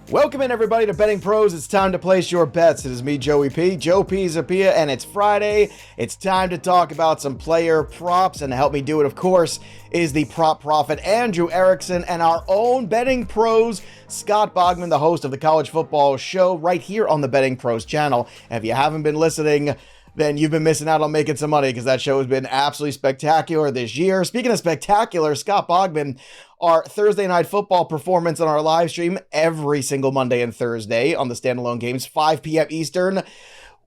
Welcome in, everybody, to Betting Pros. It's time to place your bets. It is me, Joey P, Joe P Zapia, and it's Friday. It's time to talk about some player props, and to help me do it, of course, is the prop prophet Andrew Erickson and our own Betting Pros, Scott Bogman, the host of the College Football Show, right here on the Betting Pros channel. And if you haven't been listening, then you've been missing out on making some money, because that show has been absolutely spectacular this year. Speaking of spectacular, Scott Bogman, our Thursday Night Football performance on our live stream every single Monday and Thursday on the standalone games, 5 p.m. Eastern,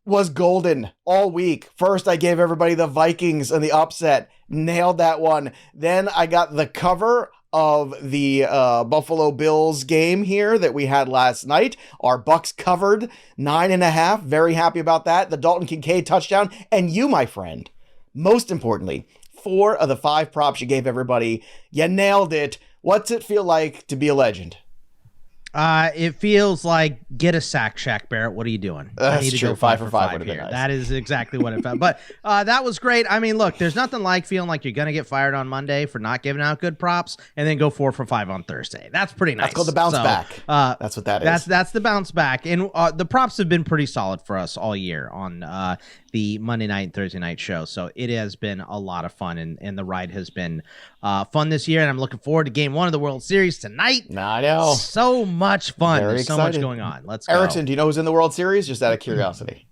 was golden all week. First, I gave everybody the Vikings and the upset. Nailed that one. Then I got the cover of the Buffalo Bills game here that we had last night. Our Bucks covered 9.5. Very happy about that. The Dalton Kincaid touchdown. And you, my friend, most importantly, 4 of the 5 props you gave everybody, you nailed it. What's it feel like to be a legend? It feels like get a sack, Shaq Barrett. What are you doing? That's true. 5 for 5 would have been nice. That is exactly what it felt. But that was great. I mean, look, there's nothing like feeling like you're going to get fired on Monday for not giving out good props and then go 4 for 5 on Thursday. That's pretty nice. That's called the bounce back. That's what that is. That's the bounce back. And the props have been pretty solid for us all year on the Monday night and Thursday night show. So it has been a lot of fun, and the ride has been fun this year. And I'm looking forward to game 1 of the World Series tonight. I know. So much fun. Very There's so excited. much going on. Let's go. Erickson, do you know who's in the World Series? Just out of curiosity.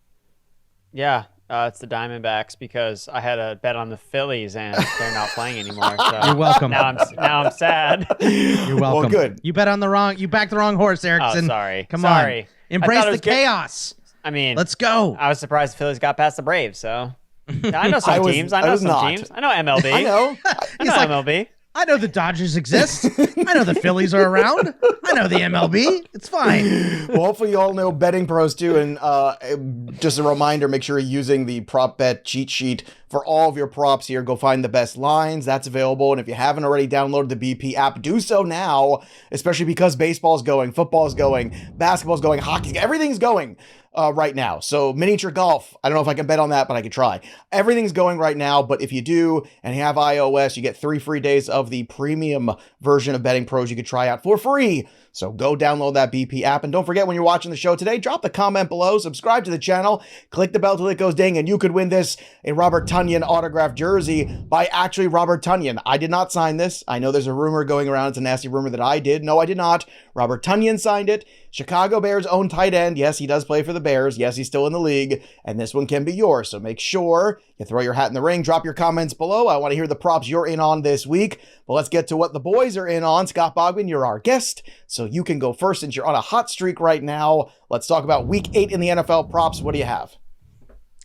Yeah, it's the Diamondbacks, because I had a bet on the Phillies and they're not playing anymore. So You're welcome. Now I'm sad. You're welcome. Well, good. You backed the wrong horse, Erickson. Oh, sorry. Come Sorry. on. Embrace I thought it the was good. chaos. I mean, Let's go. I was surprised the Phillies got past the Braves. So I know some I was teams. I know some not. teams. I know MLB. I know. I know MLB. I know the Dodgers exist. I know the Phillies are around. I know the MLB. It's fine. Well, hopefully you all know Betting Pros too. And just a reminder, make sure you're using the prop bet cheat sheet for all of your props here. Go find the best lines. That's available. And if you haven't already downloaded the BP app, do so now, especially because baseball's going, football's going, basketball's going, hockey's going, everything's going right now. So miniature golf, I don't know if I can bet on that, but I could try. Everything's going right now. But if you do and you have iOS, you get 3 free days of the premium version of Betting Pros you could try out for free. So go download that BP app. And don't forget, when you're watching the show today, drop the comment below, subscribe to the channel, click the bell till it goes ding, and you could win this a Robert Tonyan autographed jersey by actually Robert Tonyan. I did not sign this. I know there's a rumor going around. It's a nasty rumor that I did. No, I did not. Robert Tonyan signed it. Chicago Bears' own tight end. Yes, he does play for the Bears. Yes, he's still in the league. And this one can be yours. So make sure you throw your hat in the ring. Drop your comments below. I want to hear the props you're in on this week. But let's get to what the boys are in on. Scott Bogman, you're our guest, so you can go first since you're on a hot streak right now. Let's talk about week 8 in the NFL props. What do you have?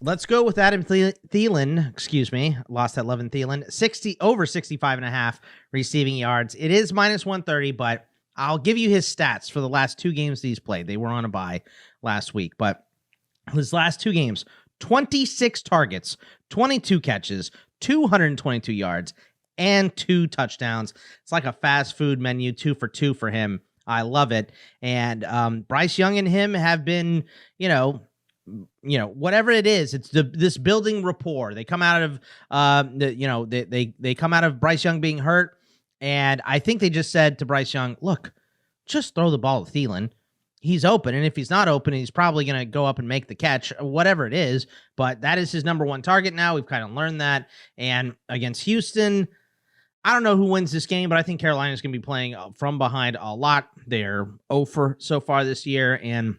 Let's go with Adam Thelen. Excuse me. Lost that 11 Thielen. Over 65.5 receiving yards. It is minus 130, but I'll give you his stats for the last 2 games that he's played. They were on a bye last week, but his last 2 games, 26 targets, 22 catches, 222 yards, and 2 touchdowns. It's like a fast food menu, 2 for 2 for him. I love it. And Bryce Young and him have been, whatever it is, it's this building rapport. They come out of, they come out of Bryce Young being hurt. And I think they just said to Bryce Young, look, just throw the ball to Thelen. He's open. And if he's not open, he's probably going to go up and make the catch, whatever it is. But that is his number 1 target now. We've kind of learned that. And against Houston, I don't know who wins this game, but I think Carolina's going to be playing from behind a lot. They're 0 for so far this year. And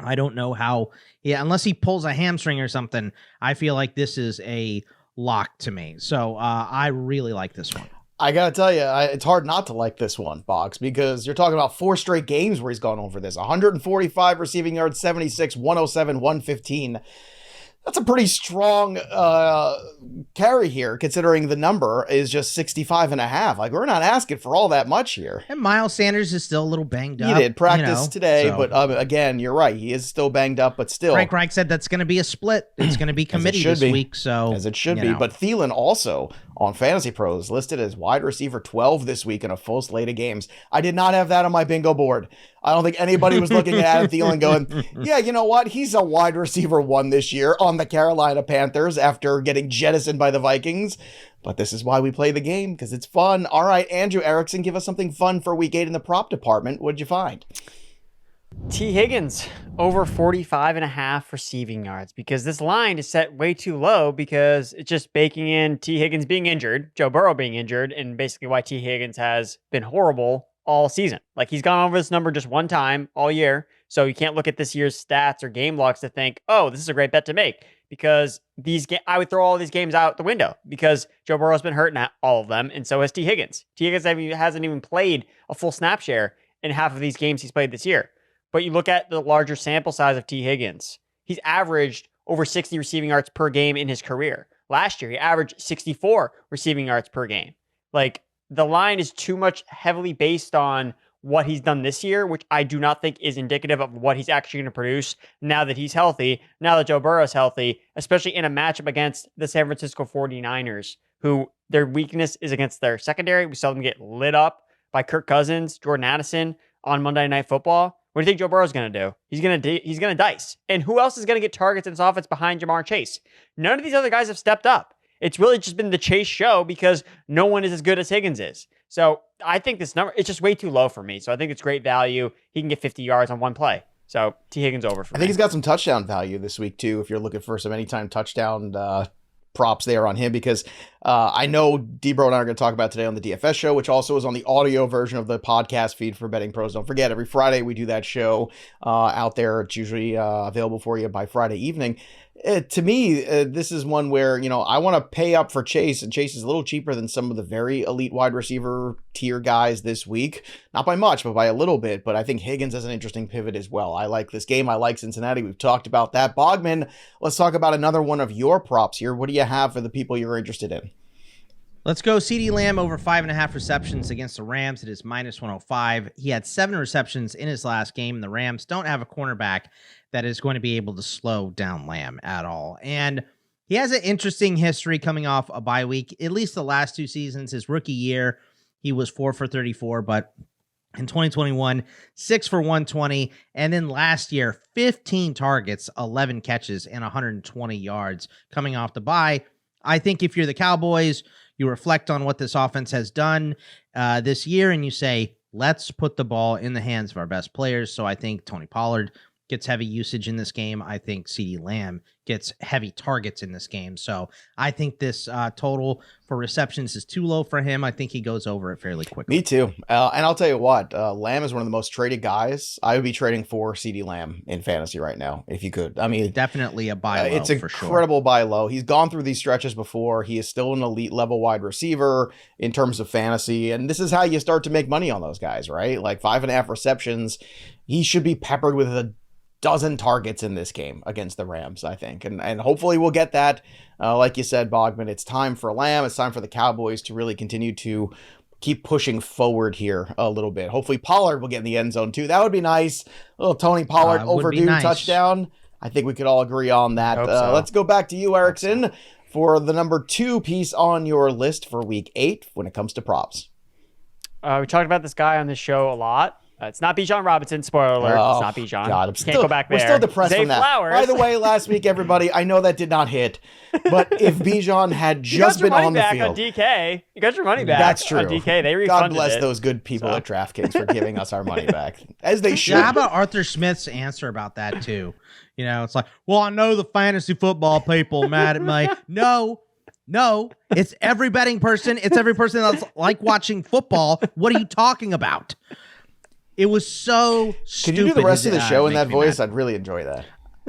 I don't know how, unless he pulls a hamstring or something, I feel like this is a lock to me. So I really like this one. I got to tell you, it's hard not to like this one, Boggs, because you're talking about 4 straight games where he's gone over this. 145 receiving yards, 76, 107, 115. That's a pretty strong carry here, considering the number is just 65.5. Like, we're not asking for all that much here. And Miles Sanders is still a little banged up. He did practice today, but again, you're right. He is still banged up, but still. Frank Reich said that's going to be a split. It's going to be committee this week. So as it should be. But Thelen also on Fantasy Pros listed as wide receiver 12 this week in a full slate of games. I did not have that on my bingo board. I don't think anybody was looking at Adam Thielen going, yeah, you know what? He's a wide receiver 1 this year on the Carolina Panthers after getting jettisoned by the Vikings. But this is why we play the game, because it's fun. All right, Andrew Erickson, give us something fun for week 8 in the prop department. What'd you find? T. Higgins over 45.5 receiving yards, because this line is set way too low because it's just baking in T. Higgins being injured, Joe Burrow being injured, and basically why T. Higgins has been horrible all season. Like, he's gone over this number just one time all year, so you can't look at this year's stats or game logs to think, oh, this is a great bet to make, because I would throw all these games out the window because Joe Burrow's been hurt in all of them, and so has T. Higgins. T. Higgins hasn't even played a full snap share in half of these games he's played this year. But you look at the larger sample size of T. Higgins, he's averaged over 60 receiving yards per game in his career. Last year, he averaged 64 receiving yards per game. Like, the line is too much heavily based on what he's done this year, which I do not think is indicative of what he's actually going to produce now that he's healthy, now that Joe Burrow's healthy, especially in a matchup against the San Francisco 49ers, who their weakness is against their secondary. We saw them get lit up by Kirk Cousins, Jordan Addison on Monday Night Football. What do you think Joe Burrow's going to do? He's going to dice. And who else is going to get targets in this offense behind Jamar Chase? None of these other guys have stepped up. It's really just been the Chase show because no one is as good as Higgins is. So I think this number, it's just way too low for me. So I think it's great value. He can get 50 yards on one play. So T. Higgins over for me. I think he's got some touchdown value this week too, if you're looking for some anytime touchdown props there on him, because I know Debro and I are going to talk about today on the DFS show, which also is on the audio version of the podcast feed for Betting Pros. Don't forget, every Friday we do that show out there. It's usually available for you by Friday evening. To me, this is one where, I want to pay up for Chase, and Chase is a little cheaper than some of the very elite wide receiver tier guys this week. Not by much, but by a little bit. But I think Higgins has an interesting pivot as well. I like this game. I like Cincinnati. We've talked about that. Bogman, let's talk about another one of your props here. What do you have for the people you're interested in? Let's go CeeDee Lamb over 5.5 receptions against the Rams. It is -105. He had 7 receptions in his last game. The Rams don't have a cornerback that is going to be able to slow down Lamb at all. And he has an interesting history coming off a bye week. At least the last 2 seasons, his rookie year, he was 4 for 34, but in 2021, 6 for 120. And then last year, 15 targets, 11 catches, and 120 yards coming off the bye. I think if you're the Cowboys, you reflect on what this offense has done this year, and you say, let's put the ball in the hands of our best players. So I think Tony Pollard gets heavy usage in this game. I think CeeDee Lamb gets heavy targets in this game. So I think this total for receptions is too low for him. I think he goes over it fairly quickly. Me too. And I'll tell you what, Lamb is one of the most traded guys. I would be trading for CeeDee Lamb in fantasy right now, if you could. I mean, definitely a buy low. It's incredible buy low. He's gone through these stretches before. He is still an elite level wide receiver in terms of fantasy. And this is how you start to make money on those guys, right? Like 5.5 receptions. He should be peppered with a dozen targets in this game against the Rams, I think. And hopefully we'll get that. Like you said, Bogman, it's time for Lamb. It's time for the Cowboys to really continue to keep pushing forward here a little bit. Hopefully Pollard will get in the end zone too. That would be nice. A little Tony Pollard overdue touchdown. I think we could all agree on that. So. Let's go back to you, Erickson, for the number 2 piece on your list for week 8 when it comes to props. We talked about this guy on this show a lot. It's not Bijan Robinson. Spoiler alert. It's not Bijan. God, Can't go back there. We're still depressed Zay from that. Flowers. By the way, last week, everybody, I know that did not hit, but if Bijan had just been on the field. You got your money back on DK. You got your money back. That's true. On DK. They refunded God bless it. those good people at DraftKings for giving us our money back, as they should. Yeah, how about Arthur Smith's answer about that too? It's like, well, I know the fantasy football people are mad at me. No, it's every betting person. It's every person that's like watching football. What are you talking about? It was so stupid. Could you do the rest of the show in that voice? I'd really enjoy that.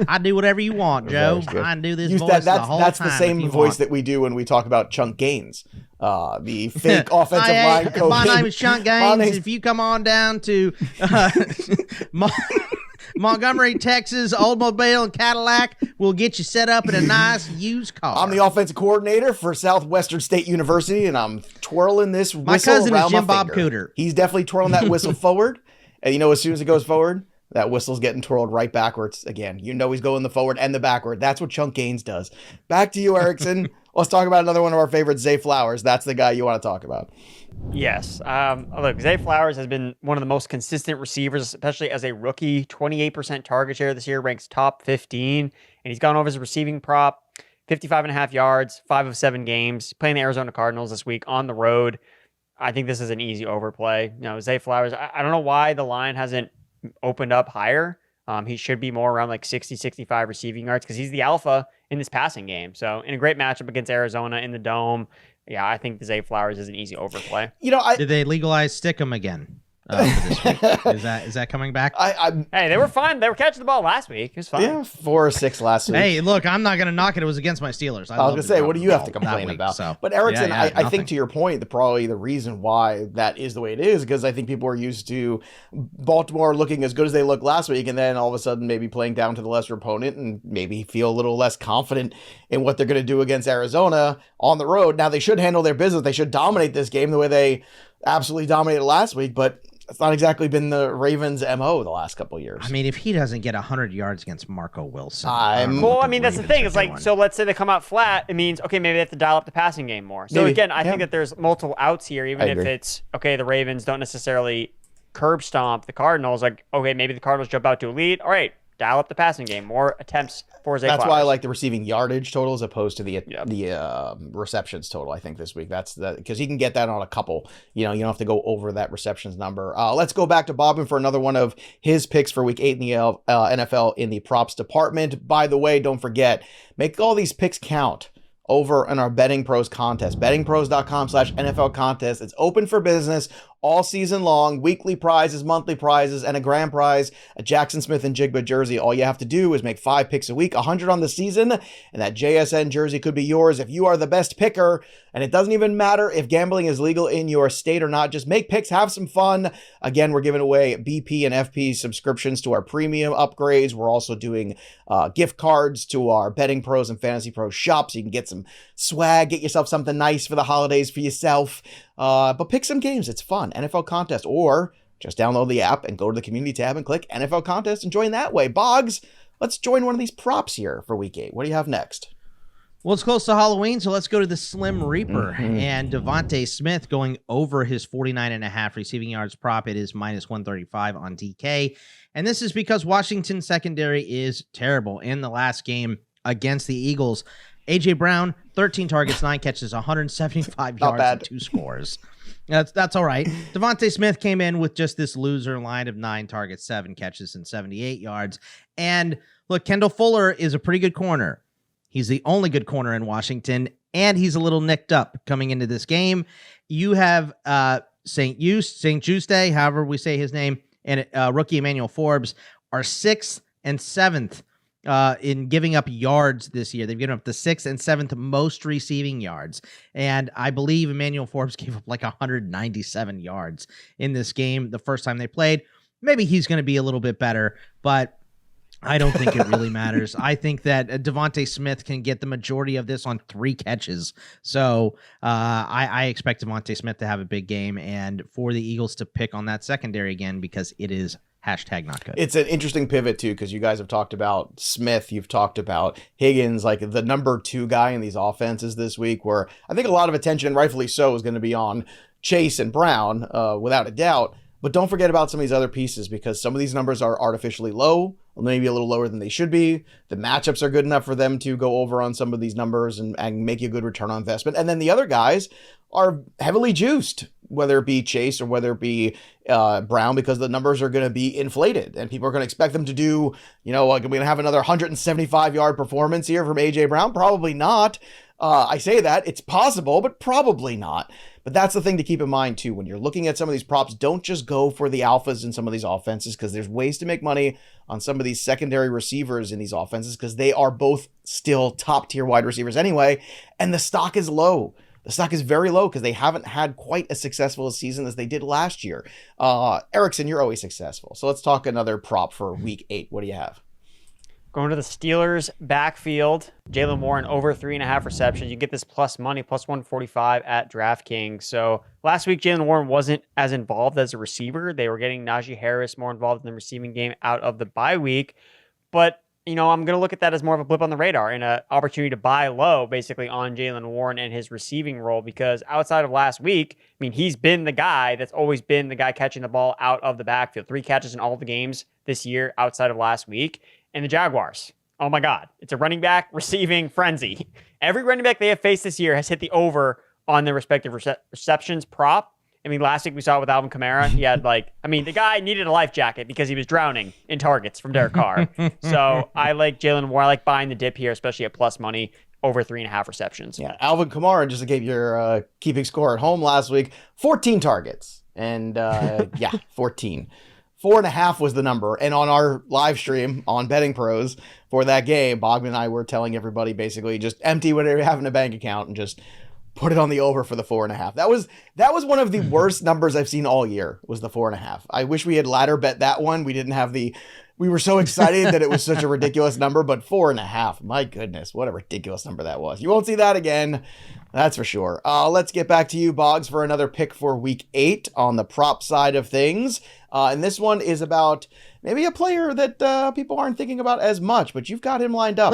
I do whatever you want, Joe. I can do this voice the whole time. That's the same voice that we do when we talk about Chunk Gaines, the fake offensive line coach. My name is Chunk Gaines. If you come on down to Montgomery, Texas, Oldsmobile and Cadillac, we'll get you set up in a nice used car. I'm the offensive coordinator for Southwestern State University, and I'm twirling this whistle my cousin around is Jim my Bob finger. Cooter. He's definitely twirling that whistle forward. And as soon as it goes forward, that whistle's getting twirled right backwards again. He's going the forward and the backward. That's what Chunk Gaines does. Back to you, Erickson. Let's talk about another one of our favorites, Zay Flowers. That's the guy you want to talk about. Yes. Look, Zay Flowers has been one of the most consistent receivers, especially as a rookie. 28% target share this year, ranks top 15. And he's gone over his receiving prop, 55.5 yards, 5 of 7 games. Playing the Arizona Cardinals this week on the road. I think this is an easy overplay. Zay Flowers, I don't know why the line hasn't opened up higher. He should be more around like 60, 65 receiving yards because he's the alpha in this passing game. So in a great matchup against Arizona in the Dome, yeah, I think Zay Flowers is an easy overplay. Did they legalize Stickum again for this week? Is that coming back? Hey, they were fine. They were catching the ball last week. It was fine. Yeah, 4 or 6 last week. Hey, look, I'm not going to knock it. It was against my Steelers. I was going to say, what do you have to complain week, about? So. But Erickson, Yeah, I think to your point, probably the reason why that is the way it is, because I think people are used to Baltimore looking as good as they looked last week, and then all of a sudden maybe playing down to the lesser opponent and maybe feel a little less confident in what they're going to do against Arizona on the road. Now, they should handle their business. They should dominate this game the way they absolutely dominated last week, but it's not exactly been the Ravens' MO the last couple of years. I mean, if he doesn't get 100 yards against Marco Wilson. That's the thing. It's like, so let's say they come out flat. It means, okay, maybe they have to dial up the passing game more. So again, I think that there's multiple outs here, even if it's, okay, the Ravens don't necessarily curb stomp the Cardinals. Like, okay, maybe the Cardinals jump out to a lead. All right, dial up the passing game. More attempts for Zay Flowers. That's why I like the receiving yardage total as opposed to the receptions total, I think, this week. That's because he can get that on a couple. You don't have to go over that receptions number. Let's go back to Bobbin for another one of his picks for week 8 in the NFL in the props department. By the way, don't forget, make all these picks count over in our Betting Pros contest, bettingpros.com/NFL contest. It's open for business all season long, weekly prizes, monthly prizes, and a grand prize, a Jackson Smith and Jigba jersey. All you have to do is make 5 picks a week, 100 on the season, and that JSN jersey could be yours if you are the best picker. And it doesn't even matter if gambling is legal in your state or not. Just make picks, have some fun. Again, we're giving away BP and FP subscriptions to our premium upgrades. We're also doing gift cards to our Betting Pros and Fantasy Pros shops. So you can get some swag, get yourself something nice for the holidays for yourself. But pick some games. It's fun. NFL Contest. Or just download the app and go to the community tab and click NFL Contest and join that way. Boggs, let's join one of these props here for week 8. What do you have next? Well, it's close to Halloween, so let's go to the Slim Reaper. And Devonte Smith going over his 49.5 receiving yards prop. It is minus 135 on DK. And this is because Washington's secondary is terrible. In the last game against the Eagles, A.J. Brown, 13 targets, 9 catches, 175 yards, and 2 scores. That's all right. Devonte Smith came in with just this loser line of 9 targets, 7 catches, and 78 yards. And look, Kendall Fuller is a pretty good corner. He's the only good corner in Washington, and he's a little nicked up coming into this game. You have St. Juste, however we say his name, and rookie Emmanuel Forbes are 6th and 7th in giving up yards this year. They've given up the 6th and 7th most receiving yards. And I believe Emmanuel Forbes gave up like 197 yards in this game the first time they played. Maybe he's going to be a little bit better, but I don't think it really matters. I think that Devonte Smith can get the majority of this on 3 catches. So I expect Devonte Smith to have a big game and for the Eagles to pick on that secondary again because it is #not good. It's an interesting pivot too, because you guys have talked about Smith, you've talked about Higgins, like the number 2 guy in these offenses this week, where I think a lot of attention, rightfully so, is going to be on Chase and Brown, without a doubt. But don't forget about some of these other pieces, because some of these numbers are artificially low, maybe a little lower than they should be. The matchups are good enough for them to go over on some of these numbers and make you a good return on investment. And then the other guys are heavily juiced, whether it be Chase or whether it be Brown, because the numbers are going to be inflated and people are going to expect them to do, like we're going to have another 175-yard performance here from A.J. Brown. Probably not. I say that. It's possible, but probably not. But that's the thing to keep in mind, too. When you're looking at some of these props, don't just go for the alphas in some of these offenses, because there's ways to make money on some of these secondary receivers in these offenses, because they are both still top-tier wide receivers anyway, and the stock is low. The stock is very low because they haven't had quite as successful a season as they did last year. Erickson, you're always successful. So let's talk another prop for week 8. What do you have? Going to the Steelers backfield, Jaylen Warren over 3.5 receptions. You get this plus money, plus 145 at DraftKings. So last week, Jaylen Warren wasn't as involved as a receiver. They were getting Nii Harris more involved in the receiving game out of the bye week. But, I'm going to look at that as more of a blip on the radar and an opportunity to buy low, basically, on Jaylen Warren and his receiving role. Because outside of last week, he's been the guy that's always been the guy catching the ball out of the backfield. 3 catches in all the games this year outside of last week. And the Jaguars, oh my God, it's a running back receiving frenzy. Every running back they have faced this year has hit the over on their respective receptions prop. I mean, last week we saw it with Alvin Kamara. He had the guy needed a life jacket because he was drowning in targets from Derek Carr. So I like Jaylen Warren. I like buying the dip here, especially at plus money over 3.5 receptions. Yeah, Alvin Kamara just gave your keeping score at home last week, 14 targets. And 14. 4.5 was the number. And on our live stream on Betting Pros for that game, Bogman and I were telling everybody basically just empty whatever you have in a bank account and just put it on the over for the 4.5. That was one of the worst numbers I've seen all year, was the 4.5. I wish we had ladder bet that one. We were so excited that it was such a ridiculous number, but 4.5, my goodness, what a ridiculous number that was. You won't see that again. That's for sure. Let's get back to you, Boggs, for another pick for week 8 on the prop side of things. And this one is about maybe a player that people aren't thinking about as much, but you've got him lined up.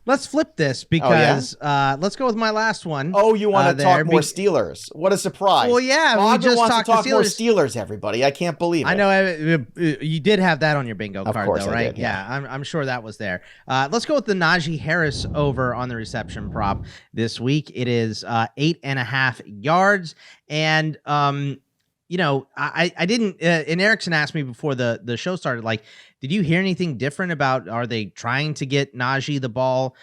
Let's flip this because let's go with my last one. Oh, you want to talk more Steelers? What a surprise. Well, yeah, Bogman we just wants talked to talk Steelers. more Steelers, everybody. I can't believe it. I know you did have that on your bingo card, course though, I right? did, yeah. I'm sure that was there. Let's go with the Najee Harris over on the reception prop this week. It is 8.5 yards. And, I didn't, and Erickson asked me before the show started, did you hear anything different about, are they trying to get Najee the ball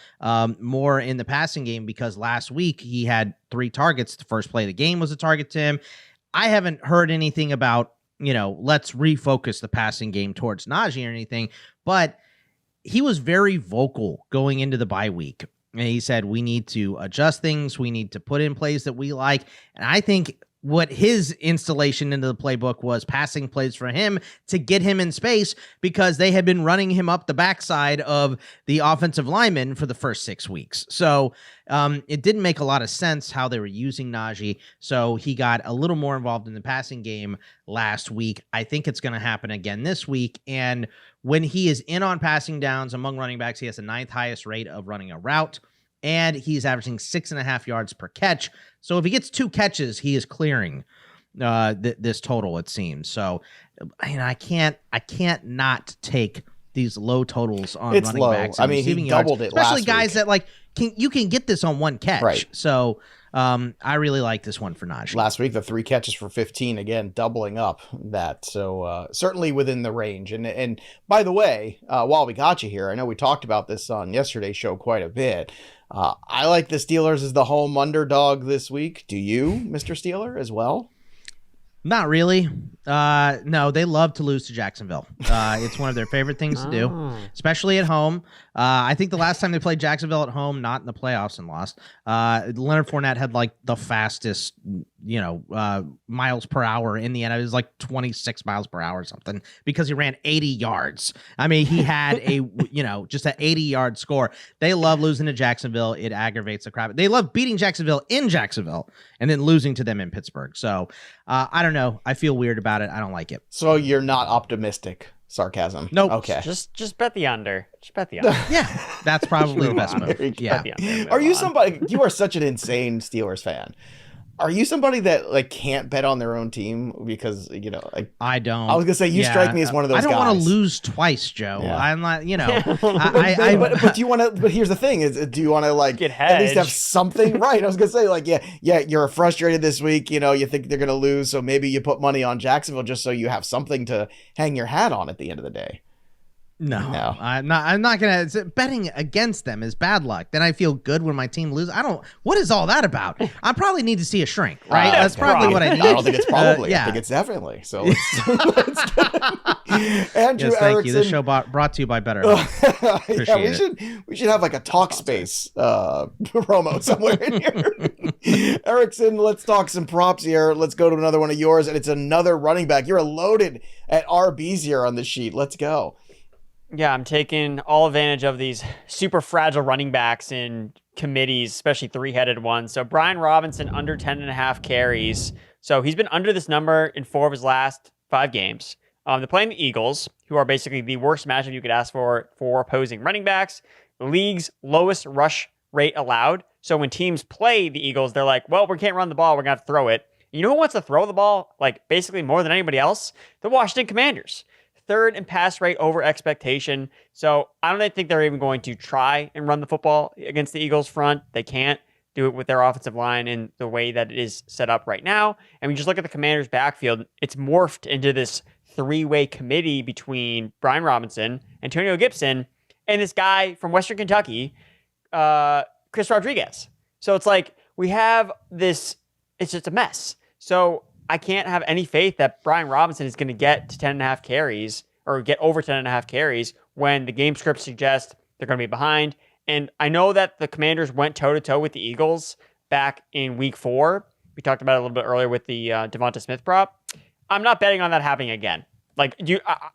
more in the passing game? Because last week he had 3 targets. The first play of the game was a target to him. I haven't heard anything about, let's refocus the passing game towards Najee or anything, but he was very vocal going into the bye week. And he said, we need to adjust things. We need to put in plays that we like. And I think what his installation into the playbook was passing plays for him to get him in space, because they had been running him up the backside of the offensive lineman for the first 6 weeks. So it didn't make a lot of sense how they were using Najee. So he got a little more involved in the passing game last week. I think it's going to happen again this week. And when he is in on passing downs among running backs, he has the 9th highest rate of running a route, and he's averaging 6.5 yards per catch. So if he gets 2 catches, he is clearing this total, it seems. So, I can't not take these low totals on running backs. I mean, he doubled it last week. Especially guys that you can get this on 1 catch. Right. So I really like this one for Najee. Last week, the 3 catches for 15, again, doubling up that. So certainly within the range. And by the way, while we got you here, I know we talked about this on yesterday's show quite a bit. I like the Steelers as the home underdog this week. Do you, Mr. Steeler, as well? Not really. No, they love to lose to Jacksonville. It's one of their favorite things to do, especially at home. I think the last time they played Jacksonville at home, not in the playoffs and lost, Leonard Fournette had the fastest, miles per hour in the end. It was 26 miles per hour or something, because he ran 80 yards. I mean, he had just an 80-yard score. They love losing to Jacksonville. It aggravates the crap. They love beating Jacksonville in Jacksonville and then losing to them in Pittsburgh. So I don't know. I feel weird about it. I don't like it. So you're not optimistic. Sarcasm. Nope. Okay. Just bet the under. Just bet the under. Yeah, that's probably the best move. Yeah. Are you somebody? You are such an insane Steelers fan. Are you somebody that can't bet on their own team because I don't. I was gonna say you strike me as one of those guys. I don't want to lose twice, Joe. Yeah. I'm not. But do you want to? But here's the thing: do you want to get at least have something right? I was gonna say you're frustrated this week. You think they're gonna lose, so maybe you put money on Jacksonville just so you have something to hang your hat on at the end of the day. No, I'm not gonna. Betting against them is bad luck. Then I feel good when my team loses. What is all that about? I probably need to see a shrink, right? That's probably what I need. I don't think it's probably. Yeah. I think it's definitely. So let's Andrew yes, thank Erickson. you. This show brought to you by BetterHelp. We should have a Talkspace promo somewhere in here. Erickson, let's talk some props here. Let's go to another one of yours, and it's another running back. You're loaded at RBs here on the sheet. Let's go. Yeah, I'm taking all advantage of these super fragile running backs in committees, especially 3-headed ones. So Brian Robinson under 10.5 carries. So he's been under this number in 4 of his last 5 games. They're playing the Eagles, who are basically the worst matchup you could ask for opposing running backs. The league's lowest rush rate allowed. So when teams play the Eagles, they're like, well, we can't run the ball. We're going to have to throw it. You know who wants to throw the ball basically more than anybody else? The Washington Commanders. 3rd in pass rate over expectation. So I don't think they're even going to try and run the football against the Eagles front. They can't. do it with their offensive line and the way that it is set up right now. And we just look at the Commanders' backfield, it's morphed into this three-way committee between Brian Robinson, Antonio Gibson, and this guy from Western Kentucky, Chris Rodriguez. So it's like we have this, it's just a mess. So I can't have any faith that Brian Robinson is going to get to 10.5 carries or get over 10.5 carries when the game script suggests they're going to be behind. And I know that the Commanders went toe-to-toe with the Eagles back in week 4. We talked about it a little bit earlier with the Devonte Smith prop. I'm not betting on that happening again. Like,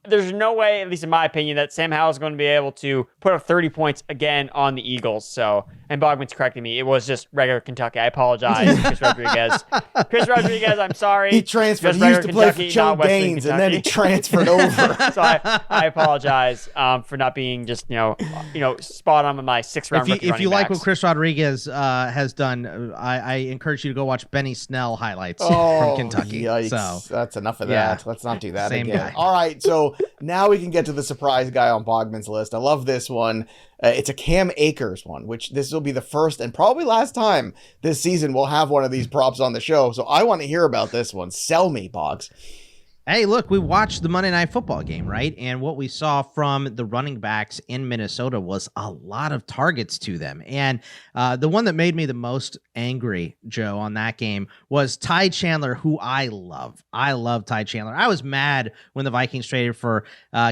there's no way, at least in my opinion, that Sam Howell is going to be able to put up 30 points again on the Eagles. So, and Bogman's correcting me. It was just regular Kentucky. I apologize, Chris Rodriguez. Chris Rodriguez, I'm sorry. He transferred. He used to play for Joe Gaines, and then he transferred over. So I apologize for not being just spot on with my 6th-round rookie If you like backs. what Chris Rodriguez has done, I encourage you to go watch Benny Snell highlights Oh, from Kentucky. Yikes. So That's enough of yeah. that. Let's not do that Same again. guy. All right, so now we can get to the surprise guy on Bogman's list. I love this one. It's a Cam Akers one, which this will be the first and probably last time this season we'll have one of these props on the show. So I want to hear about this one. Sell me, Boggs. Hey, look, we watched the Monday Night Football game, right? And what we saw from the running backs in Minnesota was a lot of targets to them. And the one that made me the most angry, Joe, on that game was Ty Chandler, who I love. I love Ty Chandler. I was mad when the Vikings traded for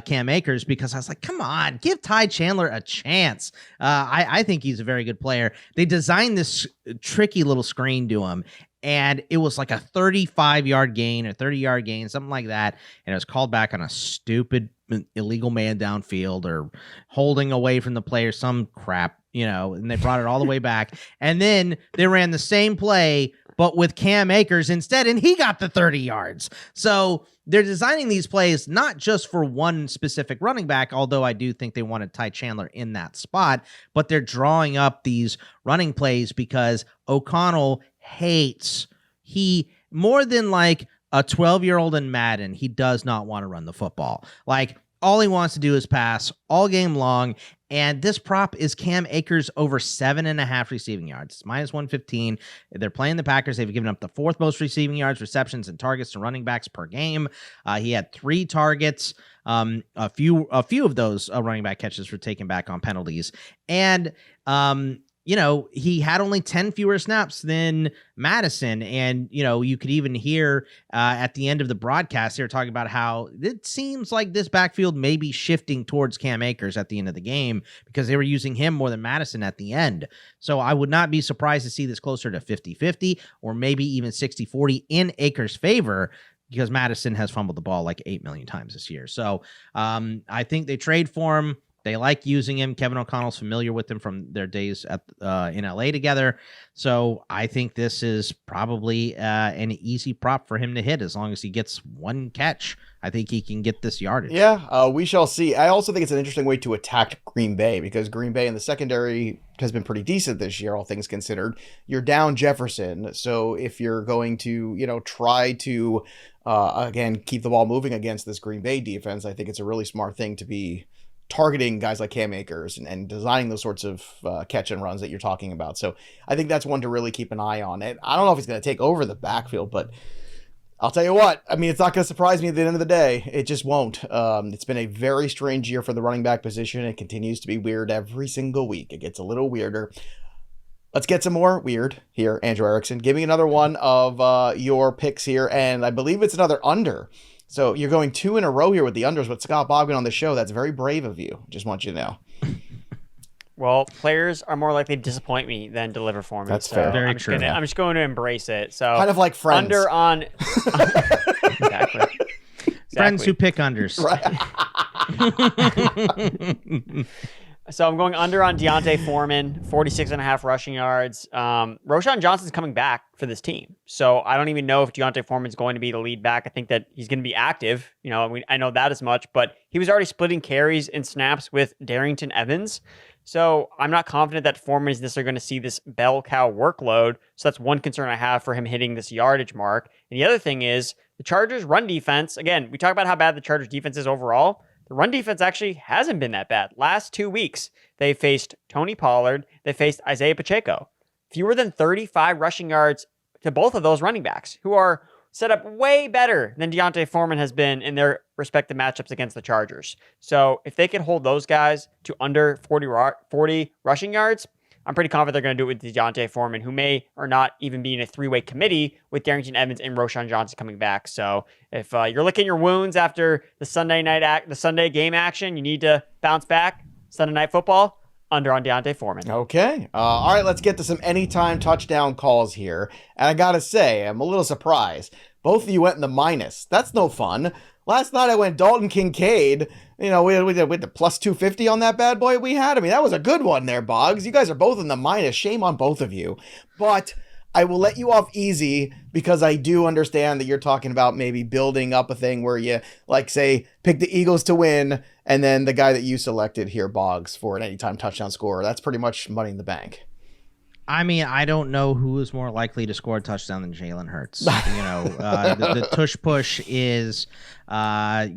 Cam Akers because I was like, come on, give Ty Chandler a chance. I think he's a very good player. They designed this tricky little screen to him, and it was like a 35-yard gain or 30-yard gain, something like that. And it was called back on a stupid illegal man downfield or holding away from the player, some crap, and they brought it all the way back. And then they ran the same play, but with Cam Akers instead, and he got the 30 yards. So they're designing these plays not just for one specific running back, although I do think they wanted Ty Chandler in that spot, but they're drawing up these running plays because O'Connell hates, he more than like a 12-year-old in Madden, he does not want to run the football. Like, all he wants to do is pass all game long. And this prop is Cam Akers over 7.5 receiving yards. It's minus 115. They're playing the Packers. They've given up the 4th most receiving yards, receptions, and targets to running backs per game. He had 3 targets. A few of those running back catches were taken back on penalties. And he had only 10 fewer snaps than Madison. And, you could even hear at the end of the broadcast, they were talking about how it seems like this backfield may be shifting towards Cam Akers at the end of the game because they were using him more than Madison at the end. So I would not be surprised to see this closer to 50-50 or maybe even 60-40 in Akers' favor, because Madison has fumbled the ball like 8 million times this year. So I think they trade for him. They like using him. Kevin O'Connell's familiar with him from their days in LA together. So I think this is probably an easy prop for him to hit as long as he gets one catch. I think he can get this yardage. Yeah, we shall see. I also think it's an interesting way to attack Green Bay because Green Bay in the secondary has been pretty decent this year, all things considered. You're down Jefferson. So if you're going to, try to, again, keep the ball moving against this Green Bay defense, I think it's a really smart thing to be targeting guys like Cam Akers and designing those sorts of catch and runs that you're talking about. So I think that's one to really keep an eye on. And I don't know if he's going to take over the backfield, but I'll tell you what, it's not going to surprise me at the end of the day. It just won't. It's been a very strange year for the running back position. It continues to be weird every single week. It gets a little weirder. Let's get some more weird here, Andrew Erickson. Give me another one of your picks here, and I believe it's another under. So you're going 2 in a row here with the unders with Scott Bogman on the show. That's very brave of you. Just want you to know. Well, players are more likely to disappoint me than deliver for me. That's fair. Very true. I'm just going to embrace it. So kind of like friends. Under on exactly. Friends who pick unders. Right. So I'm going under on Deonte Foreman, 46.5 rushing yards. Roschon Johnson's coming back for this team. So I don't even know if Deonte Foreman's going to be the lead back. I think that he's going to be active. I know that as much, but he was already splitting carries and snaps with Darrington Evans. So I'm not confident that Foreman is necessarily going to see this bell cow workload. So that's one concern I have for him hitting this yardage mark. And the other thing is the Chargers' run defense. Again, we talk about how bad the Chargers' defense is overall. The run defense actually hasn't been that bad. Last 2 weeks, they faced Tony Pollard. They faced Isaiah Pacheco. fewer than 35 rushing yards to both of those running backs, who are set up way better than Deonte Foreman has been in their respective matchups against the Chargers. So if they can hold those guys to under 40 rushing yards, I'm pretty confident they're going to do it with Deonte Foreman, who may or not even be in a three-way committee with Darrington Evans and Roschon Johnson coming back. So if you're licking your wounds after the Sunday game action, you need to bounce back. Sunday Night Football, under on Deonte Foreman. Okay. All right, let's get to some anytime touchdown calls here. And I got to say, I'm a little surprised. Both of you went in the minus. That's no fun. Last night I went Dalton Kincaid. You know, we did the plus 250 on that bad boy we had. I mean, that was a good one there, Boggs. You guys are both in the minus. Shame on both of you. But I will let you off easy because I do understand that you're talking about maybe building up a thing where you, like, say, pick the Eagles to win, and then the guy that you selected here, Boggs, for an anytime touchdown scorer. That's pretty much money in the bank. I mean, I don't know who is more likely to score a touchdown than Jalen Hurts. The tush push is, I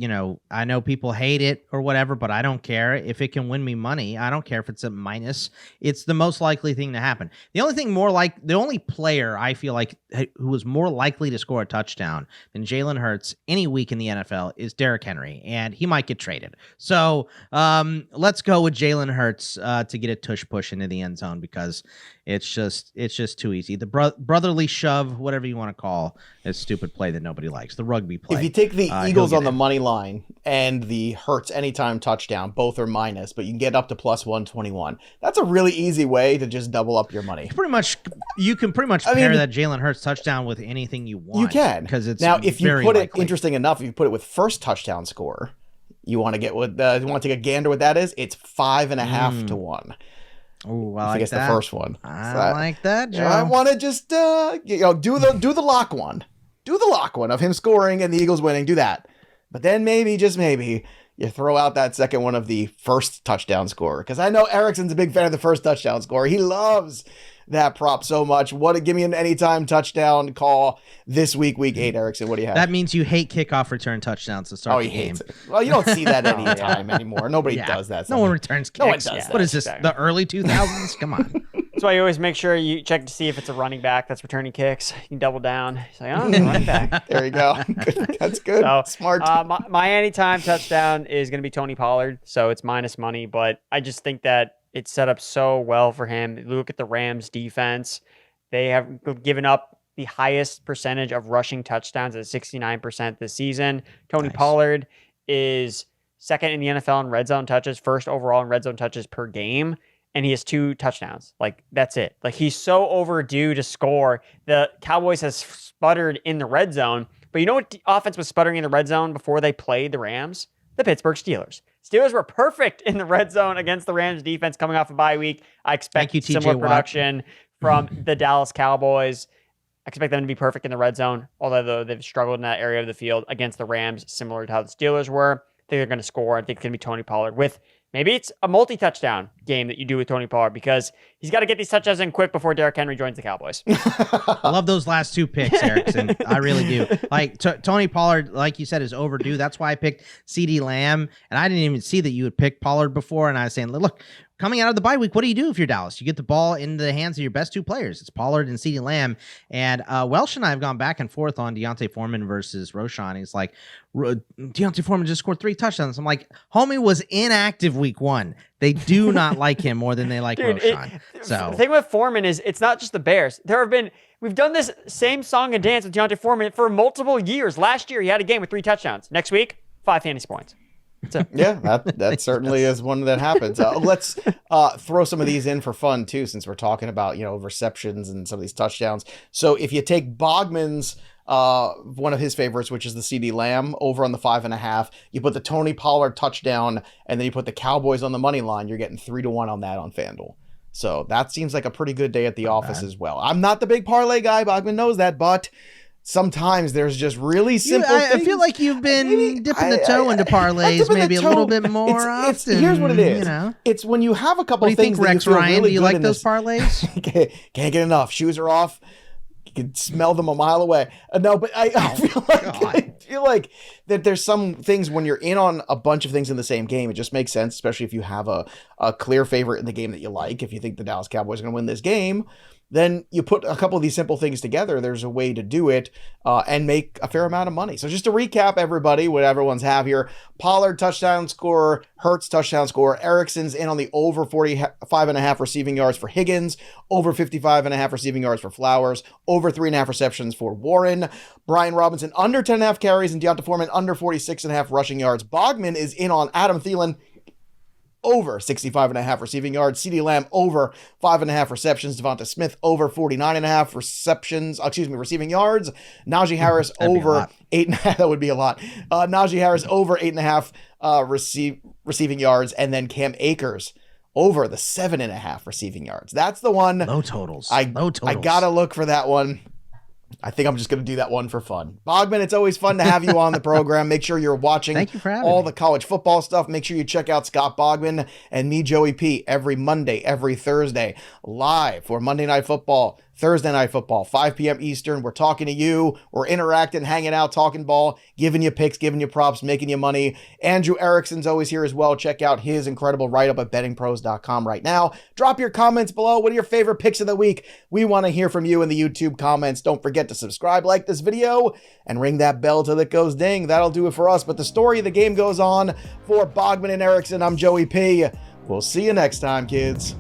know people hate it or whatever, but I don't care. If it can win me money, I don't care if it's a minus. It's the most likely thing to happen. The only player I feel like who is more likely to score a touchdown than Jalen Hurts any week in the NFL is Derrick Henry, and he might get traded. So let's go with Jalen Hurts to get a tush push into the end zone because it's just too easy. The brotherly shove, whatever you want to call a stupid play that nobody likes, the rugby play. If you take the Eagles on the money line and the Hurts anytime touchdown, both are minus, but you can get up to plus 121. That's a really easy way to just double up your money. You can pretty much pair that Jalen Hurts touchdown with anything you want. You can, because it's now if you very put likely. it interesting enough. If you put it with first touchdown score, you want to get what you want to take a gander. What that is? It's 5.5 to 1. Oh, I guess the first one. I like that, Joe. I want to just do the lock one. Do the lock one of him scoring and the Eagles winning. Do that. But then maybe, just maybe, you throw out that second one of the first touchdown scorer. Because I know Erickson's a big fan of the first touchdown scorer. He loves that prop so much. Give me an anytime touchdown call this week 8, Erickson. What do you have? That means you hate kickoff return touchdowns to start the game. Hates it. Well, you don't see that anytime anymore. Nobody does that. No one returns kicks. No one does that. What is this, the early 2000s? Come on. That's why you always make sure you check to see if it's a running back that's returning kicks. You can double down. It's like, oh, it's a running back. There you go. That's good. So, smart. My anytime touchdown is going to be Tony Pollard, so it's minus money, but I just think that it's set up so well for him. Look at the Rams defense. They have given up the highest percentage of rushing touchdowns at 69% this season. Tony Pollard is second in the NFL in red zone touches, first overall in red zone touches per game, and he has 2 touchdowns. Like, that's it. Like, he's so overdue to score. The Cowboys has sputtered in the red zone, but you know what offense was sputtering in the red zone before they played the Rams? The Pittsburgh Steelers. Steelers were perfect in the red zone against the Rams defense coming off a bye week. I expect similar production from the Dallas Cowboys. I expect them to be perfect in the red zone, although they've struggled in that area of the field against the Rams, similar to how the Steelers were. I think they're going to score. I think it's going to be Tony Pollard with maybe it's a multi-touchdown game that you do with Tony Pollard because he's got to get these touchdowns in quick before Derrick Henry joins the Cowboys. I love those last 2 picks, Erickson. I really do. Like Tony Pollard, like you said, is overdue. That's why I picked CeeDee Lamb, and I didn't even see that you had picked Pollard before, and I was saying, look, coming out of the bye week, what do you do if you're Dallas? You get the ball into the hands of your best 2 players. It's Pollard and CeeDee Lamb. And Welsh and I have gone back and forth on Deonte Foreman versus Roschon. He's like, Deonte Foreman just scored 3 touchdowns. I'm like, homie was inactive week 1. They do not like him more than they like Roschon. The thing with Foreman is it's not just the Bears. We've done this same song and dance with Deonte Foreman for multiple years. Last year, he had a game with 3 touchdowns. Next week, 5 fantasy points. Yeah, that certainly is one that happens. Let's throw some of these in for fun too, since we're talking about receptions and some of these touchdowns. So if you take Bogman's one of his favorites, which is the CeeDee Lamb over on the 5.5, you put the Tony Pollard touchdown, and then you put the Cowboys on the money line, you're getting 3 to 1 on that on FanDuel. So that seems like a pretty good day at the office as well. I'm not the big parlay guy, Bogman knows that, but sometimes there's just really simple things. I feel like you've been dipping the toe into parlays maybe a little bit more often. Here's what it is. It's when you have a couple of things Rex Ryan? Do you like those parlays? Can't get enough. Shoes are off. You can smell them a mile away. No, but I feel like that there's some things when you're in on a bunch of things in the same game, it just makes sense, especially if you have a clear favorite in the game that you like. If you think the Dallas Cowboys are going to win this game, then you put a couple of these simple things together. There's a way to do it and make a fair amount of money. So just to recap, everybody, what everyone's have here: Pollard touchdown score, Hurts touchdown score, Erickson's in on the over 45.5 receiving yards for Higgins, over 55.5 receiving yards for Flowers, over 3.5 receptions for Warren, Brian Robinson under 10.5 carries, and Deonte Foreman under 46.5 rushing yards. Bogman is in on Adam Thielen, over 65.5 receiving yards. CeeDee Lamb over 5.5 receptions. Devonte Smith over 49.5 receiving yards. Najee Harris over 8.5. That would be a lot. Najee Harris over 8.5 receiving yards. And then Cam Akers over the 7.5 receiving yards. That's the one. Low totals. I gotta look for that one. I think I'm just going to do that one for fun. Bogman, it's always fun to have you on the program. Make sure you're watching all the college football stuff. Make sure you check out Scott Bogman and me, Joey P, every Monday, every Thursday, live for Monday Night Football, Thursday Night Football, 5 p.m. Eastern. We're talking to you. We're interacting, hanging out, talking ball, giving you picks, giving you props, making you money. Andrew Erickson's always here as well. Check out his incredible write-up at bettingpros.com right now. Drop your comments below. What are your favorite picks of the week? We want to hear from you in the YouTube comments. Don't forget to subscribe, like this video, and ring that bell till it goes ding. That'll do it for us. But the story of the game goes on for Bogman and Erickson. I'm Joey P. We'll see you next time, kids.